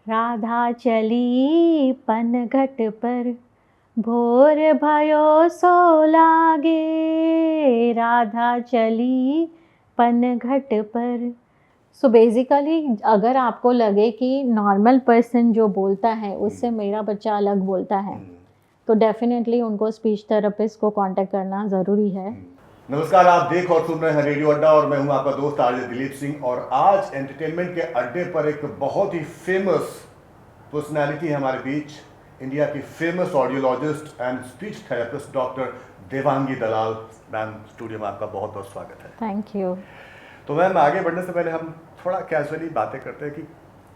राधा चली पनघट पर, भोर भयो सो लागे। राधा चली पनघट पर। सो बेसिकली अगर आपको लगे कि नॉर्मल पर्सन जो बोलता है उससे मेरा बच्चा अलग बोलता है, तो डेफिनेटली उनको स्पीच थेरेपिस्ट को कांटेक्ट करना ज़रूरी है। नमस्कार, आप देख और सुन रहे हैं रेडियो अड्डा और मैं हूं आपका दोस्त आरजे दिलीप सिंह। और आज एंटरटेनमेंट के अड्डे पर एक बहुत ही फेमस पर्सनालिटी है हमारे बीच, इंडिया की famous audiologist and speech therapist doctor Devangi Dalal. Ma'am, studio में आपका बहुत बहुत स्वागत है। Thank you. तो मैम, आगे बढ़ने से पहले हम थोड़ा कैजुअली बातें करते हैं कि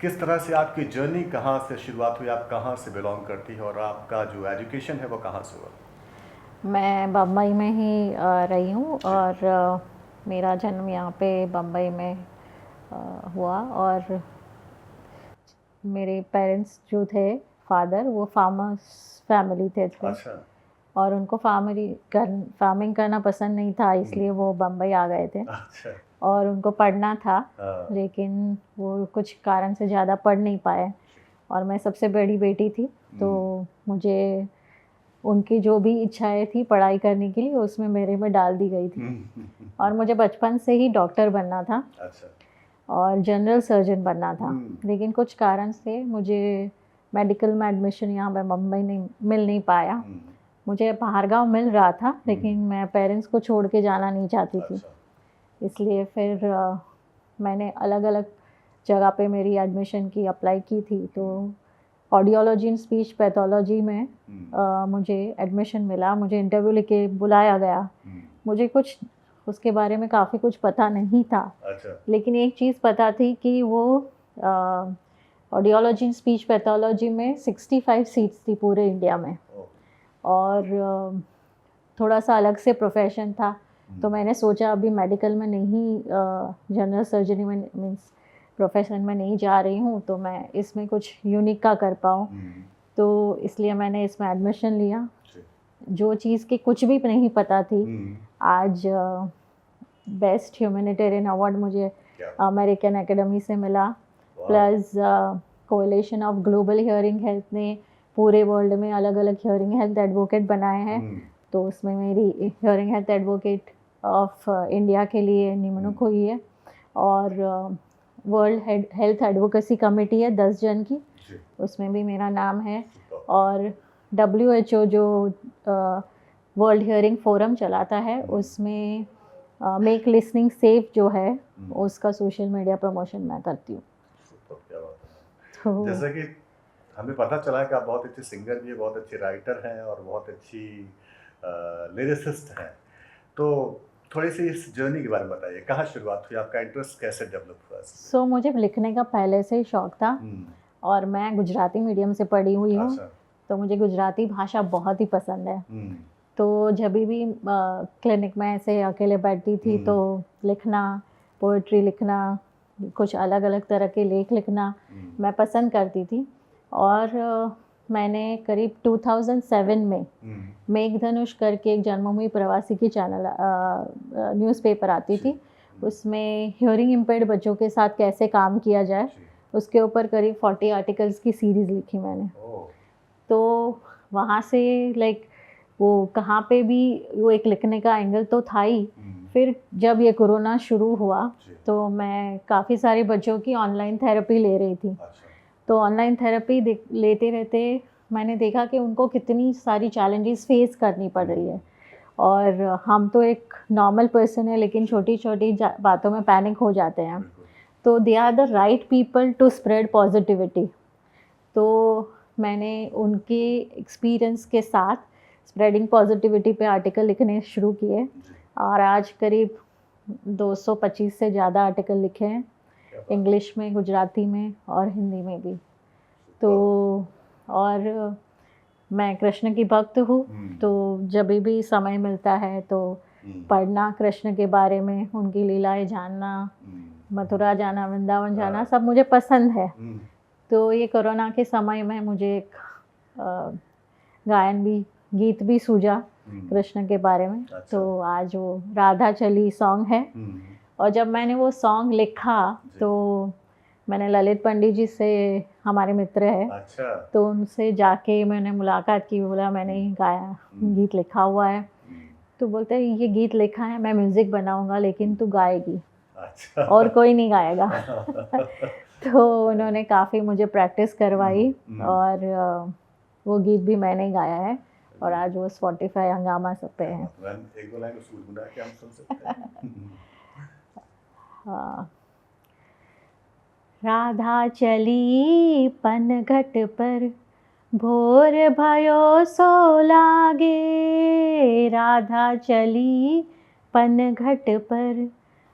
किस तरह से आपकी जर्नी, कहाँ से शुरुआत हुई, आप कहाँ से बिलोंग करती है और आपका जो एजुकेशन है वो कहाँ से हुआ? मैं बम्बई में ही रही हूँ और मेरा जन्म यहाँ पे बम्बई में हुआ। और मेरे पेरेंट्स जो थे, फादर, वो फार्मर्स फैमिली थे। अच्छा। और उनको फार्मिंग करना पसंद नहीं था, इसलिए वो बम्बई आ गए थे। अच्छा। और उनको पढ़ना था, हाँ। लेकिन वो कुछ कारण से ज़्यादा पढ़ नहीं पाए। और मैं सबसे बड़ी बेटी थी, तो मुझे उनकी जो भी इच्छाएं थी पढ़ाई करने के लिए, उसमें मेरे में डाल दी गई थी। और मुझे बचपन से ही डॉक्टर बनना था। अच्छा। और जनरल सर्जन बनना था। लेकिन कुछ कारण से मुझे मेडिकल में एडमिशन यहाँ पे मुंबई नहीं मिल नहीं पाया। मुझे बाहरगांव मिल रहा था, लेकिन मैं पेरेंट्स को छोड़ के जाना नहीं चाहती थी। इसलिए फिर मैंने अलग अलग जगह पे मेरी एडमिशन की, अप्लाई की थी। तो ऑडियोलॉजी एंड स्पीच पैथोलॉजी में मुझे एडमिशन मिला। मुझे इंटरव्यू लेके बुलाया गया। मुझे कुछ उसके बारे में काफ़ी कुछ पता नहीं था। अच्छा। लेकिन एक चीज़ पता थी कि वो ऑडियोलॉजी एंड स्पीच पैथोलॉजी में 65 सीट्स थी पूरे इंडिया में। और थोड़ा सा अलग से प्रोफेशन था। तो मैंने सोचा अभी मेडिकल में नहीं, जनरल सर्जरी में मीन्स प्रोफेशन में नहीं जा रही हूँ, तो मैं इसमें कुछ यूनिक का कर पाऊँ। तो इसलिए मैंने इसमें एडमिशन लिया। जो चीज़ की कुछ भी नहीं पता थी, आज बेस्ट ह्यूमैनिटेरियन अवार्ड मुझे अमेरिकन एकेडमी से मिला। Plus coalition of global hearing health ने पूरे वर्ल्ड में अलग अलग हियरिंग हेल्थ एडवोकेट बनाए हैं। तो उसमें मेरी hearing health advocate of India के लिए निमणूक हुई है। और वर्ल्ड हेल्थ एडवोकेसी कमेटी है 10 जन की, उसमें भी मेरा नाम है। और WHO जो वर्ल्ड हियरिंग फोरम चलाता है, उसमें मेक लिसनिंग सेफ जो है, उसका सोशल मीडिया प्रमोशन मैं करती हूँ। तो जैसे कि हमें पता चला है कि आप बहुत अच्छे सिंगर भी हैं, बहुत अच्छे राइटर हैं और बहुत अच्छी लिरिसिस्ट हैं। तो थोड़ी सी इस जर्नी के बारे में बताइए, कहाँ शुरुआत हुई, आपका इंटरेस्ट कैसे डेवलप हुआ? मुझे लिखने का पहले से ही शौक था। और मैं गुजराती मीडियम से पढ़ी हुई हूँ। अच्छा। तो मुझे गुजराती भाषा बहुत ही पसंद है। तो जब भी क्लिनिक में ऐसे अकेले बैठती थी, तो लिखना, पोएट्री लिखना, कुछ अलग अलग तरह के लेख लिखना मैं पसंद करती थी। और मैंने करीब 2007 में मेघधनुष करके एक जन्मभूमि प्रवासी की चैनल न्यूज़पेपर आती थी, उसमें हियरिंग इम्पेयर्ड बच्चों के साथ कैसे काम किया जाए, उसके ऊपर करीब 40 आर्टिकल्स की सीरीज़ लिखी मैंने। तो वहाँ से वो कहाँ पे भी वो एक लिखने का एंगल तो था ही। फिर जब ये कोरोना शुरू हुआ, तो मैं काफ़ी सारे बच्चों की ऑनलाइन थेरेपी ले रही थी। तो ऑनलाइन थेरेपी लेते रहते मैंने देखा कि उनको कितनी सारी चैलेंजेस फेस करनी पड़ रही है। और हम तो एक नॉर्मल पर्सन है, लेकिन छोटी छोटी बातों में पैनिक हो जाते हैं। तो they are the right people to spread positivity. तो मैंने उनके एक्सपीरियंस के साथ स्प्रेडिंग पॉजिटिविटी पे आर्टिकल लिखने शुरू किए। और आज करीब 225 से ज़्यादा आर्टिकल लिखे हैं, इंग्लिश में, गुजराती में और हिंदी में भी। तो और मैं कृष्ण की भक्त हूँ, तो जब भी समय मिलता है तो पढ़ना, कृष्ण के बारे में, उनकी लीलाएं जानना, मथुरा जाना, वृंदावन जाना, सब मुझे पसंद है। तो ये कोरोना के समय में मुझे एक गीत भी सूझा कृष्ण के बारे में। अच्छा। तो आज वो राधा चली सॉन्ग है। और जब मैंने वो सॉन्ग लिखा, तो मैंने ललित पंडित जी से, हमारे मित्र है, अच्छा। तो उनसे जाके मैंने मुलाकात की, बोला मैंने गाया, गीत लिखा हुआ है। तो बोलते हैं ये गीत लिखा है, मैं म्यूज़िक बनाऊंगा लेकिन तू गाएगी, अच्छा। और कोई नहीं गाएगा। तो उन्होंने काफ़ी मुझे प्रैक्टिस करवाई, और वो गीत भी मैंने ही गाया है, और आज वो स्पॉटिफाई, हंगामा सब पे है। एक दो लाइन उसको गुनगुना के हम सुन सकते हैं। हाँ। राधा चली पनघट पर, भोर भयो सो लागे। राधा चली पनघट पर,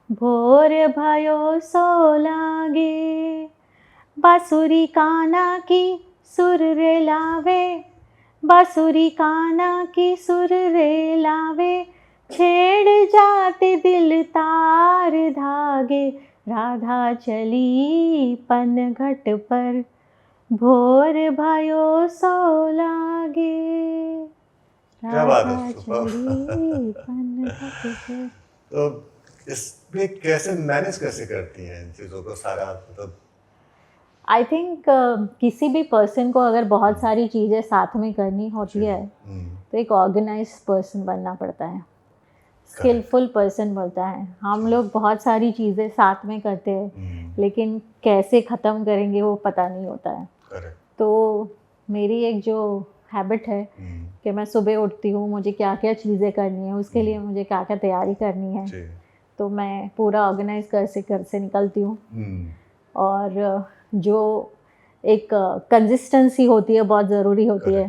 भोर भयो सो लागे। बांसुरी काना की सुर रे लावे, बांसुरी काना की सुर रे लावे। छेड़ जाते दिल तार धागे। राधा चली पनघट पर, भोर भयो सो लागे। क्या बात है। राधा चली पनघट पर। तो इसमें कैसे मैनेज कैसे करती हैं इन चीज़ों को सारा, मतलब? आई थिंक किसी भी पर्सन को अगर बहुत सारी चीज़ें साथ में करनी होती है, तो एक ऑर्गेनाइज्ड पर्सन बनना पड़ता है, स्किलफुल पर्सन बोलता है। हम लोग बहुत सारी चीज़ें साथ में करते हैं, लेकिन कैसे ख़त्म करेंगे वो पता नहीं होता है। तो मेरी एक जो हैबिट है कि मैं सुबह उठती हूँ, मुझे क्या क्या चीज़ें करनी है, उसके लिए मुझे क्या क्या तैयारी करनी है, तो मैं पूरा ऑर्गेनाइज घर से निकलती हूँ। और जो एक कंसिस्टेंसी होती है बहुत ज़रूरी होती है।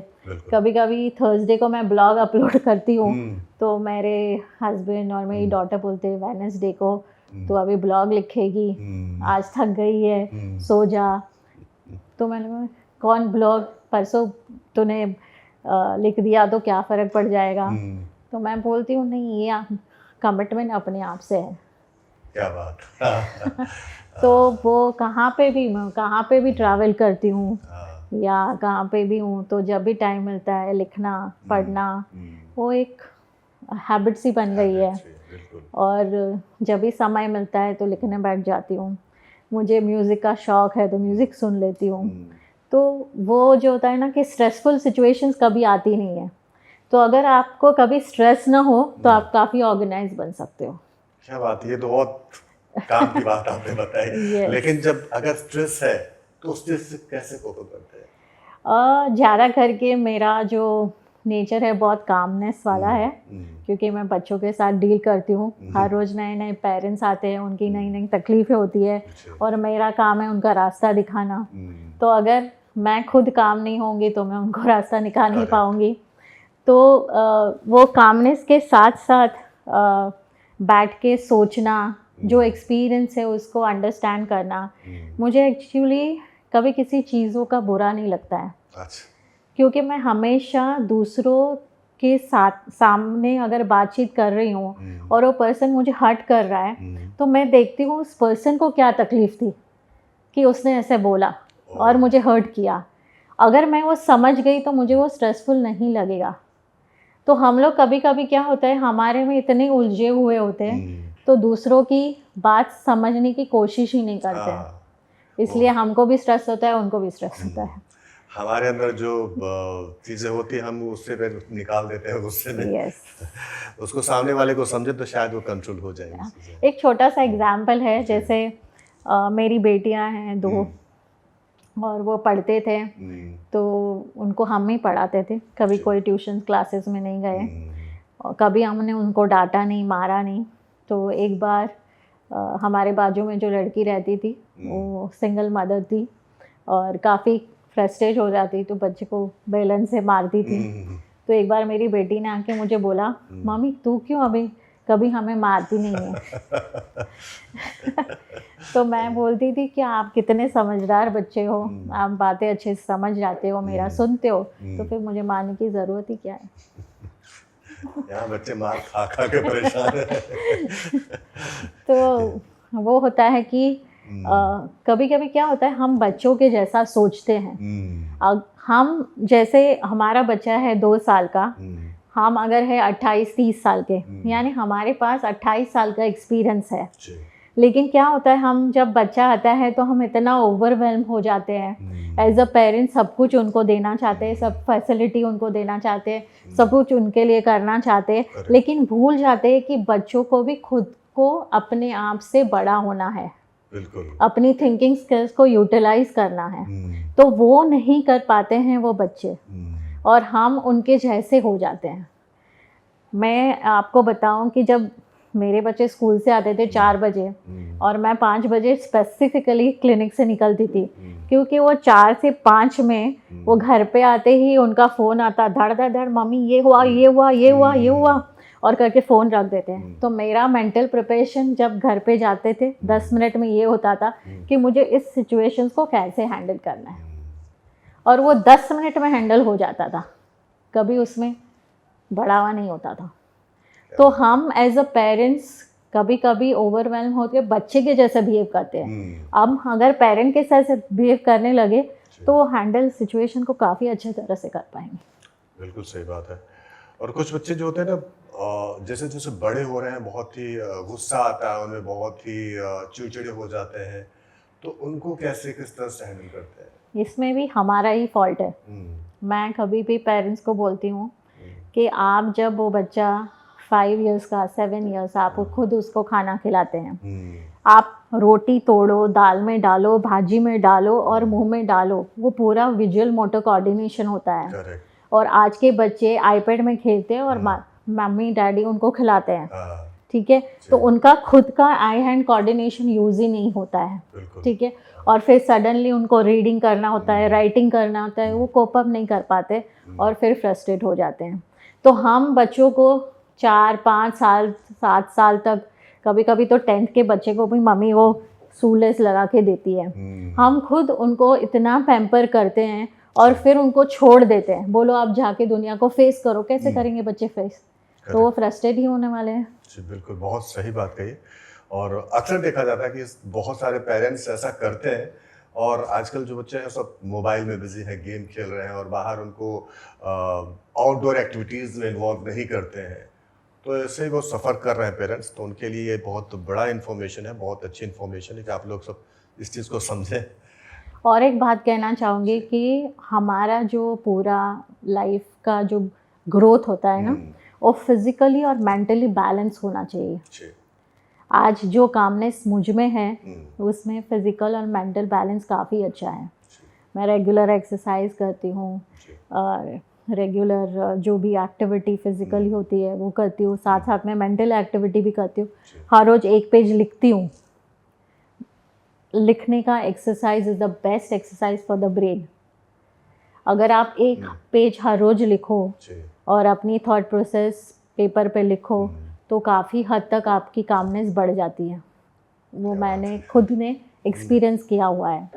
कभी कभी थर्सडे को मैं ब्लॉग अपलोड करती हूँ, तो मेरे हस्बैंड और मेरी डॉटर बोलते हैं वेडनेसडे को तो अभी ब्लॉग लिखेगी, आज थक गई है, सो जा। तो मैंने कहा कौन ब्लॉग, परसों तूने लिख दिया तो क्या फ़र्क पड़ जाएगा। तो मैं बोलती हूँ नहीं, ये कमिटमेंट अपने आप से है। क्या बात। तो वो कहाँ पे भी ट्रैवल करती हूँ या कहाँ पे भी हूँ, तो जब भी टाइम मिलता है लिखना पढ़ना वो एक हैबिट सी बन गई है। और जब भी समय मिलता है तो लिखने बैठ जाती हूँ। मुझे म्यूज़िक का शौक़ है तो म्यूज़िक सुन लेती हूँ। तो वो जो होता है ना कि स्ट्रेसफुल सिचुएशंस कभी आती नहीं है, तो अगर आपको कभी स्ट्रेस ना हो तो आप काफ़ी ऑर्गेनाइज बन सकते हो। क्या बात, ये तो बहुत काम की बात आपने बताई। yes. लेकिन जब अगर स्ट्रेस है तो उस स्ट्रेस से कैसे कोप करते हैं? ज़्यादा करके मेरा जो नेचर है बहुत कामनेस वाला है, क्योंकि मैं बच्चों के साथ डील करती हूँ। हर रोज़ नए नए पेरेंट्स आते हैं, उनकी नई नई तकलीफ़ें होती है और मेरा काम है उनका रास्ता दिखाना। तो अगर मैं खुद काम नहीं होंगी तो मैं उनको रास्ता दिखा नहीं पाऊँगी। तो वो कामनेस के साथ साथ बैठ के सोचना, जो एक्सपीरियंस है उसको अंडरस्टैंड करना, मुझे एक्चुअली कभी किसी चीज़ों का बुरा नहीं लगता है। अच्छा। क्योंकि मैं हमेशा दूसरों के साथ सामने अगर बातचीत कर रही हूँ और वो पर्सन मुझे हर्ट कर रहा है, तो मैं देखती हूँ उस पर्सन को क्या तकलीफ़ थी कि उसने ऐसे बोला और मुझे हर्ट किया। अगर मैं वो समझ गई तो मुझे वो स्ट्रेसफुल नहीं लगेगा। तो हम लोग कभी कभी क्या होता है, हमारे में इतने उलझे हुए होते हैं तो दूसरों की बात समझने की कोशिश ही नहीं करते हैं। इसलिए हमको भी स्ट्रेस होता है, उनको भी स्ट्रेस होता है। हमारे अंदर जो चीज़ें होती हैं हम उससे फिर निकाल देते हैं गुस्से में। yes. उसको सामने वाले को समझे तो शायद वो कंट्रोल हो जाएगी। एक छोटा सा एग्जाम्पल है, जैसे मेरी बेटियां हैं 2 और वो पढ़ते थे तो उनको हम ही पढ़ाते थे, कभी कोई ट्यूशन क्लासेस में नहीं गए और कभी हमने उनको डांटा नहीं, मारा नहीं। तो एक बार हमारे बाजू में जो लड़की रहती थी वो सिंगल मदर थी और काफ़ी फ्रस्ट्रेट हो जाती तो बच्चे को बेलन से मारती थी। तो एक बार मेरी बेटी ने आके मुझे बोला, मम्मी तू क्यों अभी कभी हमें मारती नहीं है। तो मैं बोलती थी कि आप कितने समझदार बच्चे हो, आप बातें अच्छे से समझ जाते हो, मेरा सुनते हो, तो फिर मुझे मारने की ज़रूरत ही क्या है। यहाँ बच्चे मार खा खा के परेशान हैं। तो वो होता है कि कभी कभी क्या होता है, हम बच्चों के जैसा सोचते हैं। हम जैसे हमारा बच्चा है 2 साल का, हम अगर है 28-30 साल के, यानी हमारे पास 28 साल का एक्सपीरियंस है। लेकिन क्या होता है, हम जब बच्चा आता है तो हम इतना ओवरवेल्म हो जाते हैं, एज अ पेरेंट सब कुछ उनको देना चाहते हैं, सब फैसिलिटी उनको देना चाहते हैं, सब कुछ उनके लिए करना चाहते हैं, लेकिन भूल जाते हैं कि बच्चों को भी खुद को अपने आप से बड़ा होना है, बिल्कुल, अपनी थिंकिंग स्किल्स को यूटिलाइज करना है। तो वो नहीं कर पाते हैं वो बच्चे, और हम उनके जैसे हो जाते हैं। मैं आपको बताऊं कि जब मेरे बच्चे स्कूल से आते थे 4 बजे और मैं 5 बजे स्पेसिफिकली क्लिनिक से निकलती थी, क्योंकि वो 4 से 5 में वो घर पे आते ही उनका फ़ोन आता, धड़ धड़ धड़, मम्मी ये हुआ ये हुआ ये हुआ ये हुआ, और करके फ़ोन रख देते हैं। तो मेरा मेंटल प्रिपरेशन जब घर पे जाते थे 10 मिनट में ये होता था कि मुझे इस सिचुएशंस को कैसे हैंडल करना है, और वो 10 मिनट में हैंडल हो जाता था, कभी उसमें बढ़ावा नहीं होता था। तो हम एज अ पेरेंट्स कभी कभी ओवरवेल्म होकर बच्चे के जैसे बिहेव करते हैं। अब अगर पेरेंट के साथ बिहेव करने लगे तो हैंडल सिचुएशन को काफ़ी अच्छे तरह से कर पाएंगे। बिल्कुल सही बात है। और कुछ बच्चे जो होते हैं ना, जैसे जैसे बड़े हो रहे हैं, बहुत ही गुस्सा आता है उनमें, बहुत ही चिड़चिड़े हो जाते हैं, तो उनको कैसे किस तरह से हैंडल करते हैं? इसमें भी हमारा ही फॉल्ट है। मैं कभी भी पेरेंट्स को बोलती हूँ कि आप जब वो बच्चा 5 इयर्स का 7 इयर्स, आप खुद उसको खाना खिलाते हैं, आप रोटी तोड़ो, दाल में डालो, भाजी में डालो और मुंह में डालो, वो पूरा विजुअल मोटर कोऑर्डिनेशन होता है। Correct. और आज के बच्चे आईपैड में खेलते हैं और मम्मी डैडी उनको खिलाते हैं, ठीक है, तो उनका खुद का आई हैंड कोऑर्डिनेशन यूज़ ही नहीं होता है, ठीक है, और फिर सडनली उनको रीडिंग करना होता है, राइटिंग करना होता है, वो कोप अप नहीं कर पाते और फिर फ्रस्ट्रेट हो जाते हैं। तो हम बच्चों को 4, 5 साल, 7 साल तक, कभी कभी तो 10th के बच्चे को भी मम्मी वो शूलेस लगा के देती है, हम खुद उनको इतना पैम्पर करते हैं और फिर उनको छोड़ देते हैं, बोलो आप जाके दुनिया को फेस करो। कैसे करेंगे बच्चे फेस? तो वो फ्रस्ट्रेट ही होने वाले हैं। जी बिल्कुल, बहुत सही बात कही। और अक्सर देखा जाता है कि बहुत सारे पेरेंट्स ऐसा करते हैं, और आजकल जो बच्चे हैं सब मोबाइल में बिजी हैं, गेम खेल रहे हैं, और बाहर उनको आउटडोर एक्टिविटीज़ में इन्वॉल्व नहीं करते हैं। तो ऐसे ही वो सफ़र कर रहे हैं पेरेंट्स, तो उनके लिए ये बहुत बड़ा इन्फॉर्मेशन है, बहुत अच्छी इन्फॉर्मेशन है कि आप लोग सब इस चीज़ को समझें। और एक बात कहना चाहूँगी कि हमारा जो पूरा लाइफ का जो ग्रोथ होता है ना, वो फिज़िकली और मेंटली बैलेंस होना चाहिए। आज जो कामनेस मुझ में है उसमें फिज़िकल और मेंटल बैलेंस काफ़ी अच्छा है। मैं रेगुलर एक्सरसाइज करती हूँ, और रेगुलर जो भी एक्टिविटी फिज़िकली होती है वो करती हूँ, साथ साथ में मेंटल एक्टिविटी भी करती हूँ। हर रोज़ 1 पेज लिखती हूँ। लिखने का exercise is the best exercise for the brain. अगर आप 1 पेज हर रोज़ लिखो और अपनी थॉट प्रोसेस पेपर पे लिखो तो काफ़ी हद तक आपकी कामनेस बढ़ जाती है। वो मैंने खुद ने एक्सपीरियंस किया हुआ है।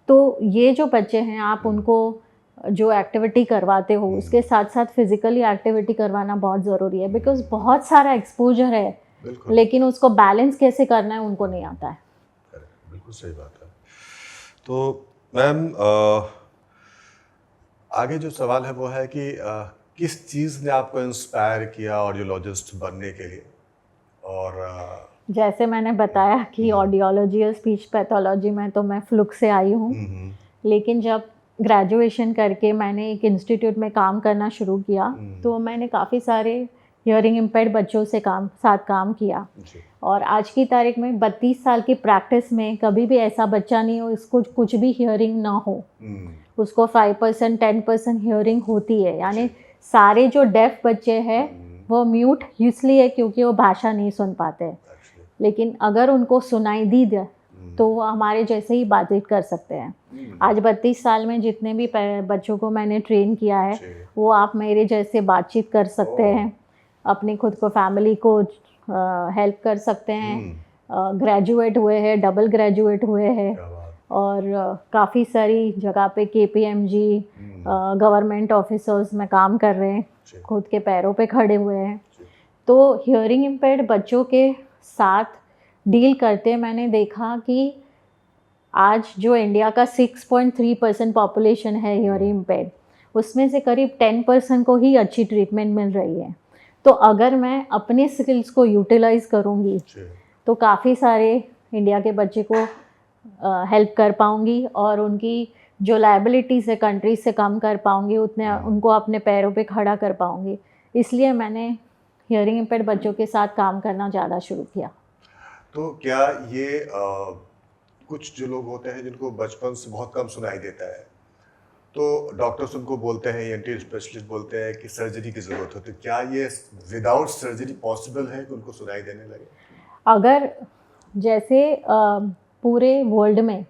तो ये जो बच्चे हैं, आप उनको जो एक्टिविटी करवाते हो उसके साथ साथ फिज़िकली एक्टिविटी करवाना बहुत ज़रूरी है, बिकॉज़ बहुत सारा एक्सपोजर है, लेकिन उसको बैलेंस कैसे करना है उनको नहीं आता है। बिल्कुल सही बात है। तो मैम, आगे जो सवाल है वो है कि किस चीज़ ने आपको इंस्पायर किया ऑडियोलॉजिस्ट बनने के लिए? और जैसे मैंने बताया कि ऑडियोलॉजी और स्पीच पैथोलॉजी में तो मैं फ्लुक से आई हूँ, लेकिन जब ग्रेजुएशन करके मैंने एक इंस्टीट्यूट में काम करना शुरू किया तो मैंने काफ़ी सारे हियरिंग इम्पेयर्ड बच्चों से साथ काम किया, और आज की तारीख में 32 साल की प्रैक्टिस में कभी भी ऐसा बच्चा नहीं हो इसको कुछ भी हियरिंग ना हो। उसको 5% 10% हियरिंग होती है, यानी सारे जो डेफ बच्चे हैं वो म्यूट इसलिए क्योंकि वो भाषा नहीं सुन पाते, लेकिन अगर उनको सुनाई दी दे तो वो हमारे जैसे ही बातचीत कर सकते हैं। आज 32 साल में जितने भी बच्चों को मैंने ट्रेन किया है वो आप मेरे जैसे बातचीत कर सकते हैं, अपनी खुद को फैमिली को हेल्प कर सकते हैं, ग्रेजुएट हुए हैं, डबल ग्रेजुएट हुए हैं, और काफ़ी सारी जगह पे KPMG गवर्नमेंट ऑफिसर्स में काम कर रहे हैं, खुद के पैरों पे खड़े हुए हैं। तो हियरिंग इम्पेयर्ड बच्चों के साथ डील करते मैंने देखा कि आज जो इंडिया का 6.3% पॉपुलेशन है हियरिंग इम्पेयर्ड, उसमें से करीब 10% को ही अच्छी ट्रीटमेंट मिल रही है। तो अगर मैं अपने स्किल्स को यूटिलाइज़ करूँगी तो काफ़ी सारे इंडिया के बच्चे को हेल्प कर पाऊँगी और उनकी जो लायबिलिटीज़ है कंट्रीज से कम कर पाऊँगी, उतने उनको अपने पैरों पे खड़ा कर पाऊँगी। इसलिए मैंने हियरिंग इम्पेयर्ड बच्चों के साथ काम करना ज़्यादा शुरू किया। तो क्या ये कुछ जो लोग होते हैं जिनको बचपन से बहुत कम सुनाई देता है, तो डॉक्टर्स उनको बोलते हैं, ENT स्पेशलिस्ट बोलते हैं कि सर्जरी की ज़रूरत होती है, क्या ये विदाउट सर्जरी पॉसिबल है कि उनको सुनाई देने लगे? अगर जैसे पूरे वर्ल्ड में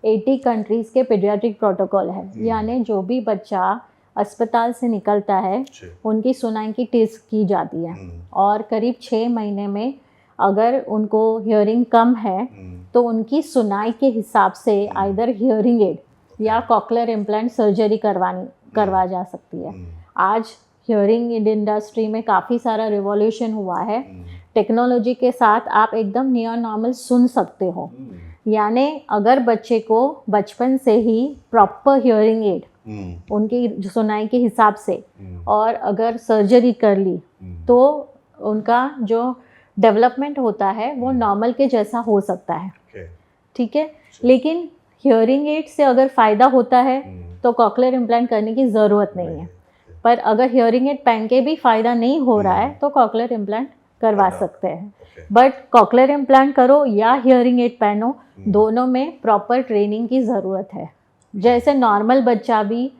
80 कंट्रीज़ के पीडियाट्रिक प्रोटोकॉल है, यानी जो भी बच्चा अस्पताल से निकलता है उनकी सुनाई की टेस्ट की जाती है और करीब 6 महीने में अगर उनको हियरिंग कम है तो उनकी सुनाई के हिसाब से आइदर हियरिंग एड या कॉकलियर इम्प्लांट सर्जरी करवा जा सकती है। आज हियरिंग एड इंडस्ट्री में काफ़ी सारा रिवॉल्यूशन हुआ है। टेक्नोलॉजी के साथ आप एकदम नियर नॉर्मल सुन सकते हो, यानी अगर बच्चे को बचपन से ही प्रॉपर हियरिंग एड उनकी सुनाई के हिसाब से और अगर सर्जरी कर ली तो उनका जो डेवलपमेंट होता है वो नॉर्मल के जैसा हो सकता है। ठीक है, लेकिन हियरिंग एड से अगर फ़ायदा होता है तो कॉकलियर इम्प्लांट करने की ज़रूरत नहीं है, पर अगर हियरिंग एड पहन के भी फ़ायदा नहीं हो रहा है तो कॉकलियर इम्प्लांट करवा सकते हैं। बट कॉकलियर इम्प्लांट करो या हियरिंग एड पहनो, दोनों में प्रॉपर ट्रेनिंग की ज़रूरत है। जैसे नॉर्मल बच्चा भी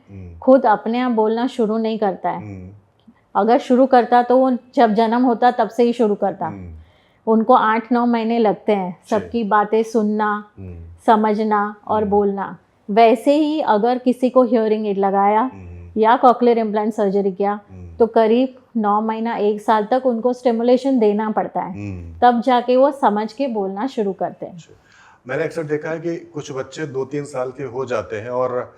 खुद अपने आप बोलना शुरू नहीं करता है, अगर शुरू करता तो वो जब जन्म होता तब से ही शुरू करता। उनको 8-9 महीने लगते हैं सबकी बातें सुनना, समझना और बोलना। वैसे ही अगर किसी को हियरिंग एड लगाया या कॉकलियर इम्प्लांट सर्जरी किया तो करीब 9 महीना 1 साल तक उनको स्टिमुलेशन देना पड़ता है, तब जाके वो समझ के बोलना शुरू करते हैं। मैंने अक्सर देखा है कि कुछ बच्चे 2-3 साल के हो जाते हैं और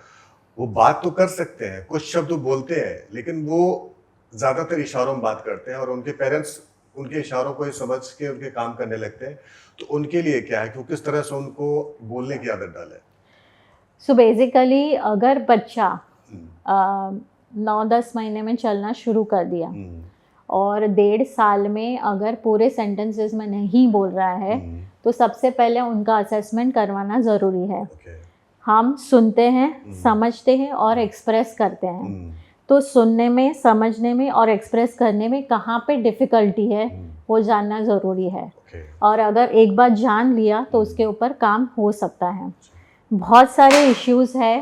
वो बात तो कर सकते हैं, कुछ शब्द बोलते हैं, लेकिन वो ज़्यादातर इशारों में बात करते हैं और उनके पेरेंट्स उनके इशारों को ही समझ के उनके काम करने लगते हैं। तो उनके लिए क्या है कि वो किस तरह से उनको बोलने की आदत डालें? सो बेसिकली अगर बच्चा 9-10 महीने में चलना शुरू कर दिया और 1.5 साल में अगर पूरे सेंटेंसेस में नहीं बोल रहा है तो सबसे पहले उनका असेसमेंट करवाना ज़रूरी है। हम सुनते हैं, समझते हैं और एक्सप्रेस करते हैं, तो सुनने में, समझने में और एक्सप्रेस करने में कहाँ पे डिफ़िकल्टी है वो जानना ज़रूरी है। और अगर एक बार जान लिया तो उसके ऊपर काम हो सकता है। बहुत सारे इश्यूज़ है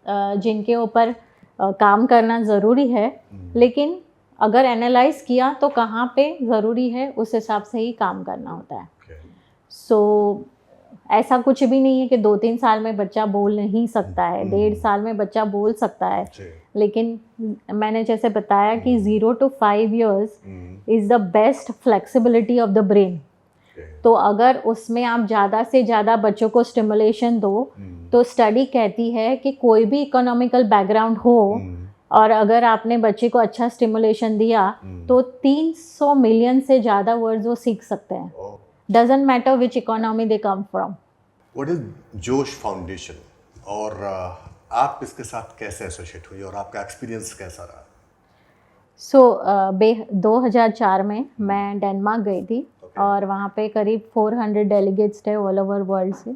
जिनके ऊपर काम करना ज़रूरी है, लेकिन अगर एनालाइज़ किया तो कहाँ पे ज़रूरी है उस हिसाब से ही काम करना होता है। सो ऐसा कुछ भी नहीं है कि 2-3 साल में बच्चा बोल नहीं सकता है, 1.5 साल में बच्चा बोल सकता है, लेकिन मैंने जैसे बताया कि 0 to 5 years is the best flexibility of the brain. तो अगर उसमें आप ज़्यादा से ज़्यादा बच्चों को स्टिमुलेशन दो तो स्टडी कहती है कि कोई भी इकोनॉमिकल बैकग्राउंड हो और अगर आपने बच्चे को अच्छा स्टिमुलेशन दिया तो 300 मिलियन से ज़्यादा वर्ड्स वो सीख सकते हैं। Doesn't matter which economy they come from. What is जोश फाउंडेशन और आप इसके साथ कैसे एसोसिएट हुई और आपका एक्सपीरियंस कैसा रहा? 2004 में मैं डेनमार्क गई थी और वहाँ पे करीब 400 डेलीगेट्स थे ऑल ओवर वर्ल्ड से,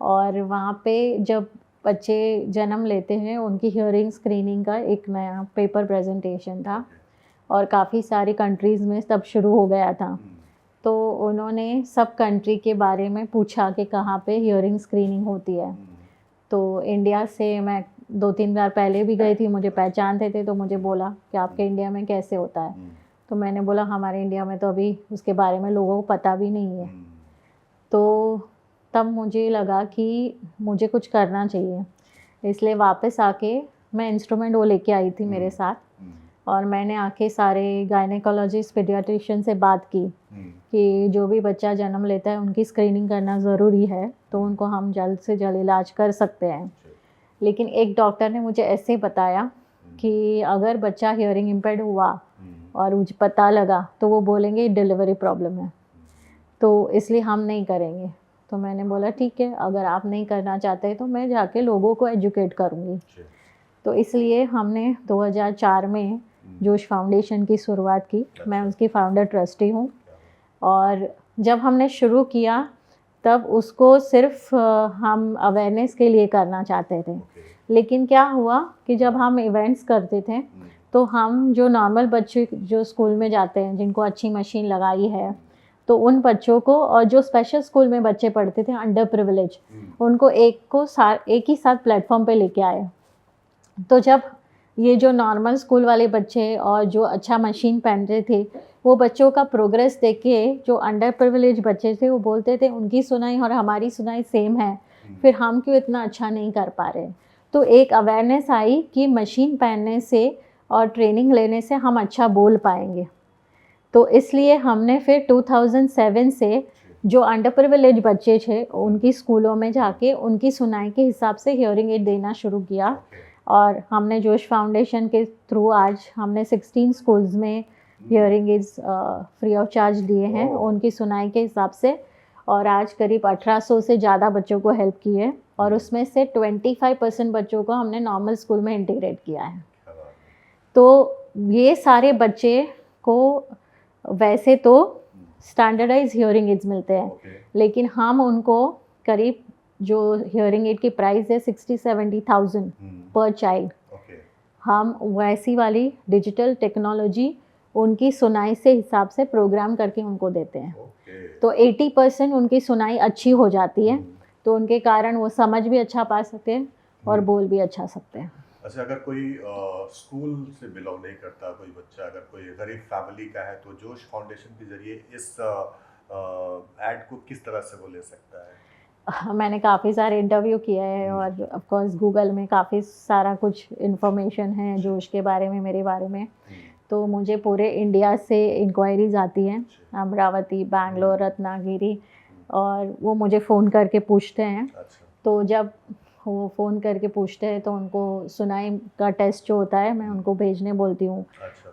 और वहाँ पे जब बच्चे जन्म लेते हैं उनकी हियरिंग स्क्रीनिंग का एक नया पेपर प्रेजेंटेशन था और काफ़ी सारी कंट्रीज़ में तब शुरू हो गया था। तो उन्होंने सब कंट्री के बारे में पूछा कि कहाँ पे हियरिंग स्क्रीनिंग होती है। तो इंडिया से मैं 2-3 बार पहले भी गई थी, मुझे पहचानते थे, तो मुझे बोला कि आपके इंडिया में कैसे होता है। तो मैंने बोला हमारे इंडिया में तो अभी उसके बारे में लोगों को पता भी नहीं है। तो तब मुझे लगा कि मुझे कुछ करना चाहिए, इसलिए वापस आके मैं इंस्ट्रूमेंट वो लेके आई थी मेरे साथ, और मैंने आके सारे गायनेकोलॉजिस्ट पीडियाट्रिशियन से बात की कि जो भी बच्चा जन्म लेता है उनकी स्क्रीनिंग करना ज़रूरी है, तो उनको हम जल्द से जल्द इलाज कर सकते हैं। लेकिन एक डॉक्टर ने मुझे ऐसे बताया कि अगर बच्चा हियरिंग इम्पेयर्ड हुआ और मुझे पता लगा तो वो बोलेंगे डिलीवरी प्रॉब्लम है, तो इसलिए हम नहीं करेंगे। तो मैंने बोला ठीक है, अगर आप नहीं करना चाहते तो मैं जाके लोगों को एजुकेट करूँगी। तो इसलिए हमने 2004 में जोश फाउंडेशन की शुरुआत की। मैं उसकी फाउंडर ट्रस्टी हूँ, और जब हमने शुरू किया तब उसको सिर्फ हम अवेयरनेस के लिए करना चाहते थे। लेकिन क्या हुआ कि जब हम इवेंट्स करते थे तो हम जो नॉर्मल बच्चे जो स्कूल में जाते हैं जिनको अच्छी मशीन लगाई है, तो उन बच्चों को और जो स्पेशल स्कूल में बच्चे पढ़ते थे अंडर प्रिविलेज, उनको एक ही साथ प्लेटफॉर्म पे लेके आए। तो जब ये जो नॉर्मल स्कूल वाले बच्चे और जो अच्छा मशीन पहनते थे, वो बच्चों का प्रोग्रेस देख के जो अंडर प्रिविलेज बच्चे थे वो बोलते थे उनकी सुनाई और हमारी सुनाई सेम है, फिर हम क्यों इतना अच्छा नहीं कर पा रहे। तो एक अवेयरनेस आई कि मशीन पहनने से और ट्रेनिंग लेने से हम अच्छा बोल पाएंगे। तो इसलिए हमने फिर 2007 से जो अंडर प्रिविलेज बच्चे थे उनकी स्कूलों में जाके उनकी सुनाई के हिसाब से हियरिंग एड देना शुरू किया। और हमने जोश फाउंडेशन के थ्रू आज हमने 16 स्कूल्स में hearing aids free of charge दिए हैं उनकी सुनाई के हिसाब से। और आज करीब 1800 से ज़्यादा बच्चों को हेल्प की है और उसमें से 25% बच्चों को हमने नॉर्मल स्कूल में इंटीग्रेट किया है। तो ये सारे बच्चे को वैसे तो स्टैंडर्डाइज हियरिंग एड्स मिलते हैं, लेकिन हम उनको करीब जो हियरिंग एड की प्राइस है 60-70,000 पर चाइल्ड, हम वैसी वाली डिजिटल टेक्नोलॉजी उनकी सुनाई से हिसाब से प्रोग्राम करके उनको देते हैं। तो 80% उनकी सुनाई अच्छी हो जाती है, तो उनके कारण वो समझ भी अच्छा पा सकते हैं और बोल भी अच्छा सकते हैं। अच्छा, अगर कोई स्कूल से बिलोंग नहीं करता, कोई बच्चा अगर कोई गरीब फैमिली का है, तो जोश फाउंडेशन के जरिए इस ऐड को किस तरह से वो ले सकता है? मैंने काफ़ी सारे इंटरव्यू किए हैं और ऑफ कोर्स गूगल में काफ़ी सारा कुछ इन्फॉर्मेशन है जोश के बारे में, मेरे बारे में। तो मुझे पूरे इंडिया से इंक्वायरीज आती हैं, अमरावती, बैंगलोर, रत्नागिरी, और वो मुझे फ़ोन करके पूछते हैं। तो जब वो फ़ोन करके पूछते हैं तो उनको सुनाई का टेस्ट जो होता है मैं उनको भेजने बोलती हूँ।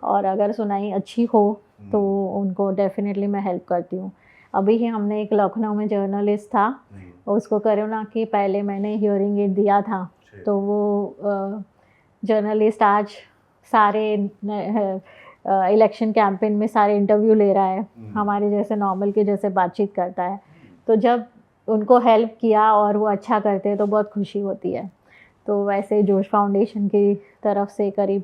और अगर सुनाई अच्छी हो तो उनको डेफिनेटली मैं हेल्प करती हूँ। अभी ही हमने एक लखनऊ में जर्नलिस्ट था, उसको कोरोना के पहले मैंने हियरिंग एड दिया था, तो वो जर्नलिस्ट आज सारे इलेक्शन कैंपेन में सारे इंटरव्यू ले रहा है, हमारे जैसे नॉर्मल के जैसे बातचीत करता है। तो जब उनको हेल्प किया और वो अच्छा करते हैं तो बहुत खुशी होती है। तो वैसे जोश फाउंडेशन की तरफ से करीब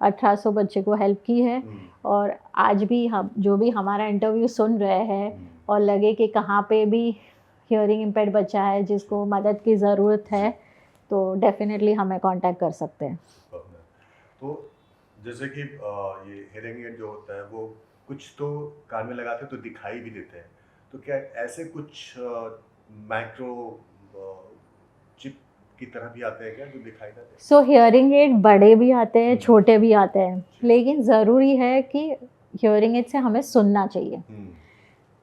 1800 बच्चे को हेल्प की है। और आज भी हम जो भी हमारा इंटरव्यू सुन रहे हैं और लगे कि कहाँ पे भी हियरिंग इम्पेयर्ड बच्चा है जिसको मदद की ज़रूरत है, तो डेफिनेटली हमें कांटेक्ट कर सकते हैं। तो जैसे कि ये हियरिंग एड जो होता है वो कुछ तो कान में लगाते हैं तो दिखाई भी देते हैं, तो क्या ऐसे कुछ माइक्रो चिप की तरह भी आते हैं क्या जो दिखाई देते हैं? सो हियरिंग एड बड़े भी आते हैं, छोटे भी आते हैं, लेकिन ज़रूरी है कि हियरिंग एड से हमें सुनना चाहिए।